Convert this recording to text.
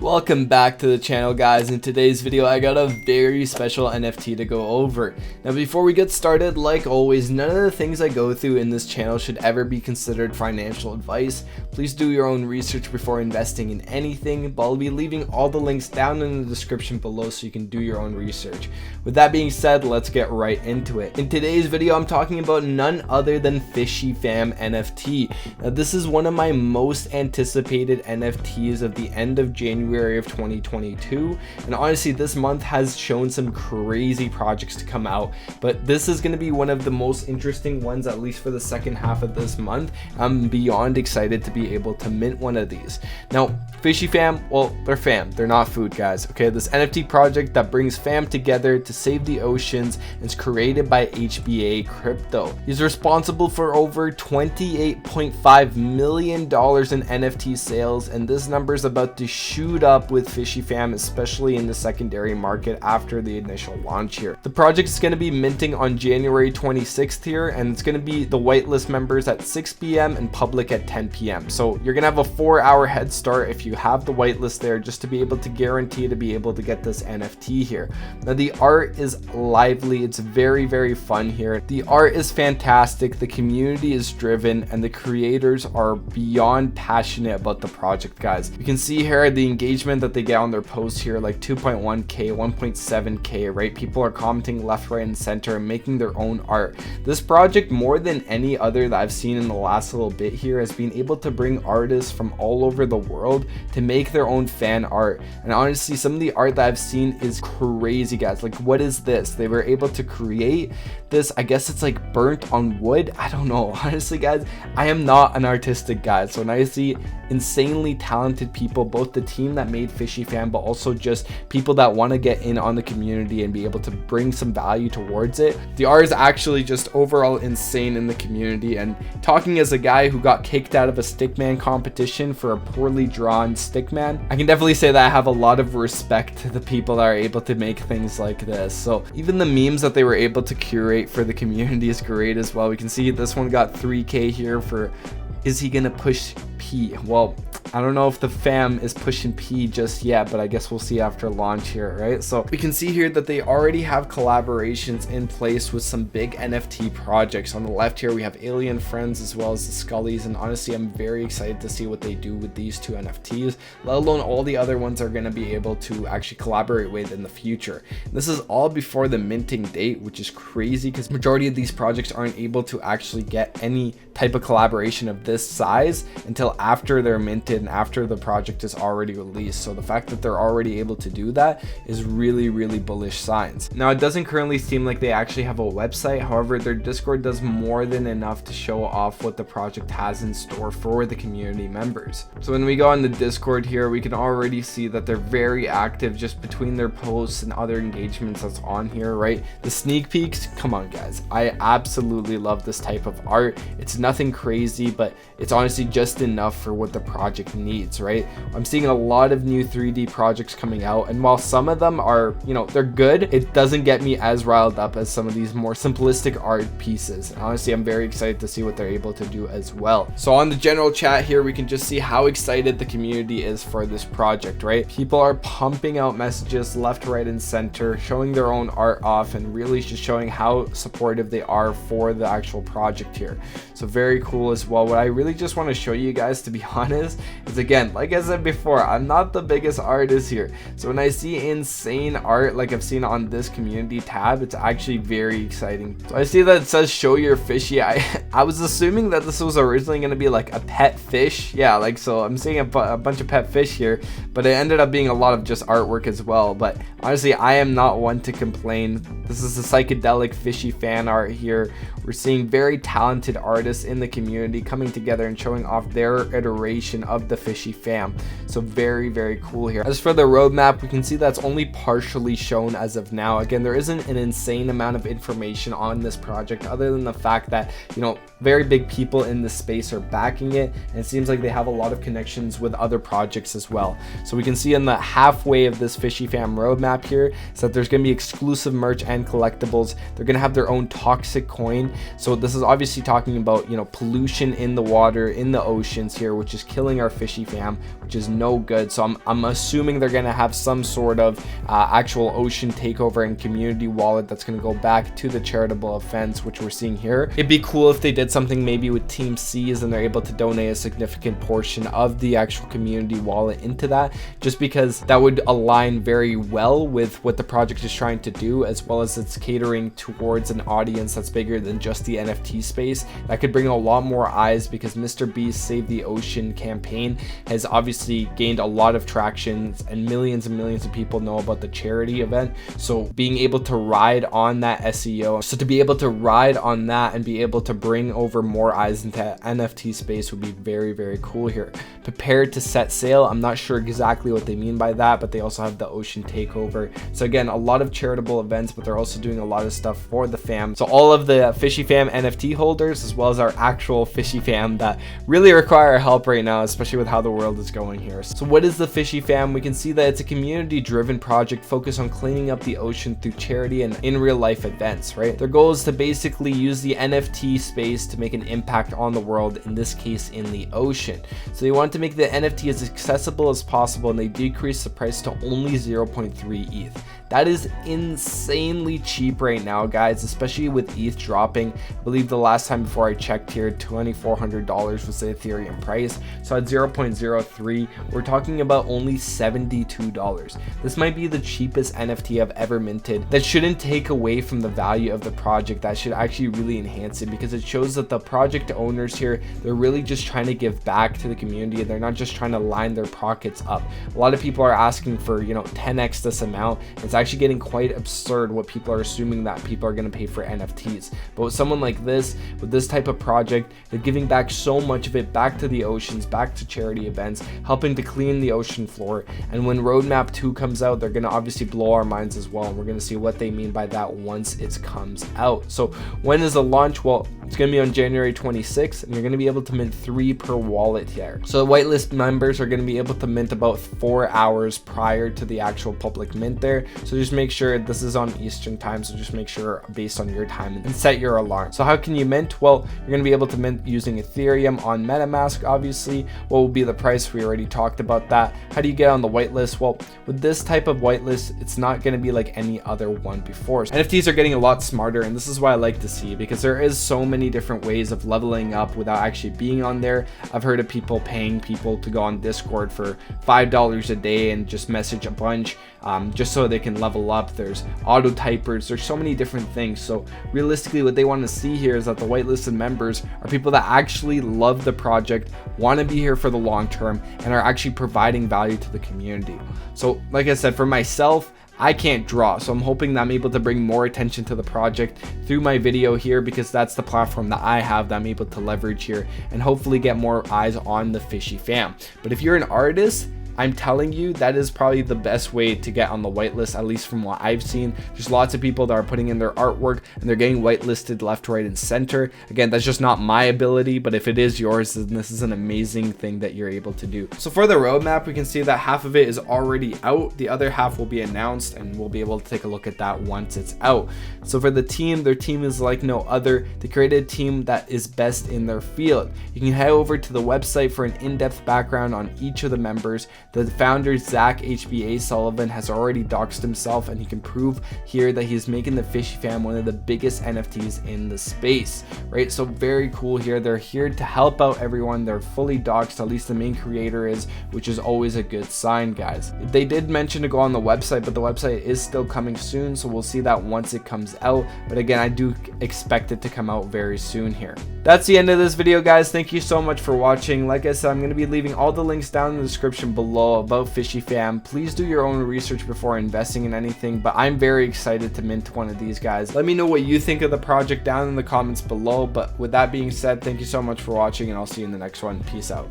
Welcome back to the channel, guys. In today's video I got a very special NFT to go over. Now before we get started, like always, none of the things I go through in this channel should ever be considered financial advice. Please do your own research before investing in anything, but I'll be leaving all the links down in the description below so you can do your own research. With that being said, let's get right into it. In today's video I'm talking about none other than Fishy Fam NFT. Now this is one of my most anticipated NFTs of the end of January of 2022, and honestly this month has shown some crazy projects to come out, but this is going to be one of the most interesting ones, at least for the second half of this month. I'm beyond excited to be able to mint one of these. Now Fishy Fam, well, they're fam, they're not food, guys. Okay, this NFT project that brings fam together to save the oceans and is created by HBA Crypto. He's responsible for over $28.5 million in NFT sales, and this number is about to shoot up with Fishy Fam, especially in the secondary market after the initial launch here. The project is going to be minting on January 26th here, and it's going to be the whitelist members at 6 p.m. and public at 10 p.m. So you're going to have a 4-hour head start if you have the whitelist there, just to be able to guarantee to be able to get this NFT here. Now the art is lively, it's very fun here. The art is fantastic, the community is driven, and the creators are beyond passionate about the project, guys. You can see here the engagement that they get on their posts here, like 2.1k, 1.7k, right? People are commenting left, right, and center and making their own art. This project, more than any other that I've seen in the last little bit here, has been able to bring artists from all over the world to make their own fan art. And honestly, some of the art that I've seen is crazy, guys. Like, what is this? They were able to create this, I guess it's like burnt on wood, I don't know. Honestly, guys, I am not an artistic guy, so when I see insanely talented people, both the team that made Fishy Fam, but also just people that want to get in on the community and be able to bring some value towards it, the art is actually just overall insane in the community. And talking as a guy who got kicked out of a stickman competition for a poorly drawn stickman, I can definitely say that I have a lot of respect to the people that are able to make things like this. So even the memes that they were able to curate for the community is great as well. We can see this one got 3k here for, is he gonna push P? Well, I don't know if the fam is pushing P just yet, but I guess we'll see after launch here, right? So we can see here that they already have collaborations in place with some big NFT projects. On the left here we have Alien Friends as well as the Scullys, and honestly I'm very excited to see what they do with these two NFTs, let alone all the other ones are going to be able to actually collaborate with in the future. And this is all before the minting date, which is crazy because majority of these projects aren't able to actually get any type of collaboration of this size until after they're minted and after the project is already released. So the fact that they're already able to do that is really bullish signs. Now it doesn't currently seem like they actually have a website, however their Discord does more than enough to show off what the project has in store for the community members. So when we go on the Discord here, we can already see that they're very active just between their posts and other engagements that's on here, right? The sneak peeks, come on guys, I absolutely love this type of art. It's nothing crazy, but it's honestly just enough for what the project needs, right? I'm seeing a lot of new 3D projects coming out, and while some of them are, you know, they're good, it doesn't get me as riled up as some of these more simplistic art pieces. And honestly, I'm very excited to see what they're able to do as well. So on the general chat here, we can just see how excited the community is for this project, right? People are pumping out messages left, right, and center, showing their own art off and really just showing how supportive they are for the actual project here. So very cool as well. What I really just want to show you guys, to be honest, is again, like I said before, I'm not the biggest artist here. So when I see insane art like I've seen on this community tab, it's actually very exciting. So I see that it says show your fishy. I was assuming that this was originally going to be like a pet fish. Yeah, like, so I'm seeing a bunch of pet fish here, but it ended up being a lot of just artwork as well. But honestly, I am not one to complain. This is a psychedelic fishy fan art here. We're seeing very talented artists in the community coming together and showing off their iteration of the Fishy Fam. So very cool here. As for the roadmap, we can see that's only partially shown as of now. Again, there isn't an insane amount of information on this project other than the fact that, you know, very big people in the space are backing it, and it seems like they have a lot of connections with other projects as well. So we can see in the halfway of this Fishy Fam roadmap here is that there's going to be exclusive merch and collectibles. They're going to have their own toxic coin. So this is obviously talking about, you know, pollution in the water, in the oceans here, which is killing our Fishy Fam, which is no good. So I'm assuming they're going to have some sort of actual ocean takeover and community wallet that's going to go back to the charitable offense, which we're seeing here. It'd be cool if they did something maybe with Team C's and they're able to donate a significant portion of the actual community wallet into that, just because that would align very well with what the project is trying to do, as well as it's catering towards an audience that's bigger than just the NFT space. That could bring a lot more eyes, because Mr. Beast Save the Ocean campaign has obviously gained a lot of traction and millions of people know about the charity event. So being able to ride on that SEO, so to be able to ride on that and be able to bring over more eyes into NFT space would be very cool here. Prepared to set sail, I'm not sure exactly what they mean by that, but they also have the ocean takeover. So again, a lot of charitable events, but they're also doing a lot of stuff for the fam. So all of the Fishy Fam NFT holders, as well as our actual Fishy Fam that really require our help right now, especially with how the world is going here. So what is the Fishy Fam? We can see that it's a community driven project focused on cleaning up the ocean through charity and in real life events, right? Their goal is to basically use the NFT space to make an impact on the world, in this case in the ocean. So they want to make the NFT as accessible as possible, and they decrease the price to only 0.3 ETH. That is insanely cheap right now, guys, especially with ETH dropping. I believe the last time before I checked here, $2,400 was the Ethereum price. So at 0.03, we're talking about only $72. This might be the cheapest NFT I've ever minted. That shouldn't take away from the value of the project. That should actually really enhance it, because it shows that the project owners here, they're really just trying to give back to the community. They're not just trying to line their pockets up. A lot of people are asking for, you know, 10x this amount. It's actually getting quite absurd what people are assuming that people are going to pay for NFTs. But with someone like this, with this type of project, they're giving back so much of it back to the oceans, back to charity events, helping to clean the ocean floor. And when Roadmap 2 comes out, they're going to obviously blow our minds as well. And we're going to see what they mean by that once it comes out. So when is the launch? Well, it's going to be on January 26th, and you're going to be able to mint 3 per wallet here. So the whitelist members are going to be able to mint about 4 hours prior to the actual public mint there. So just make sure this is on Eastern time. So just make sure based on your time and set your alarm. So how can you mint? Well, you're going to be able to mint using Ethereum on MetaMask, obviously. What will be the price? We already talked about that. How do you get on the whitelist? Well, with this type of whitelist, it's not going to be like any other one before. NFTs are getting a lot smarter, and this is why I like to see, because there is so many different ways of leveling up without actually being on there. I've heard of people paying people to go on Discord for $5 a day and just message a bunch just so they can level up. There's auto typers, there's so many different things. So realistically, what they want to see here is that the whitelisted members are people that actually love the project, want to be here for the long term, and are actually providing value to the community. So like I said, for myself, I can't draw, so I'm hoping that I'm able to bring more attention to the project through my video here, because that's the platform that I have that I'm able to leverage here and hopefully get more eyes on the Fishy Fam. But if you're an artist, I'm telling you, that is probably the best way to get on the whitelist, at least from what I've seen. There's lots of people that are putting in their artwork and they're getting whitelisted left, right, and center. Again, that's just not my ability, but if it is yours, then this is an amazing thing that you're able to do. So for the roadmap, we can see that half of it is already out. The other half will be announced, and we'll be able to take a look at that once it's out. So for the team, their team is like no other. They created a team that is best in their field. You can head over to the website for an in-depth background on each of the members. The founder, Zach HBA Sullivan, has already doxed himself, and he can prove here that he's making the Fishy Fam one of the biggest NFTs in the space, right? So very cool here. They're here to help out everyone. They're fully doxed, at least the main creator is, which is always a good sign, guys. They did mention to go on the website, but the website is still coming soon, so we'll see that once it comes out. But again, I do expect it to come out very soon here. That's the end of this video, guys. Thank you so much for watching. Like I said, I'm going to be leaving all the links down in the description below about Fishy Fam. Please do your own research before investing in anything, but I'm very excited to mint one of these guys. Let me know what you think of the project down in the comments below. But with that being said, thank you so much for watching, and I'll see you in the next one. Peace out.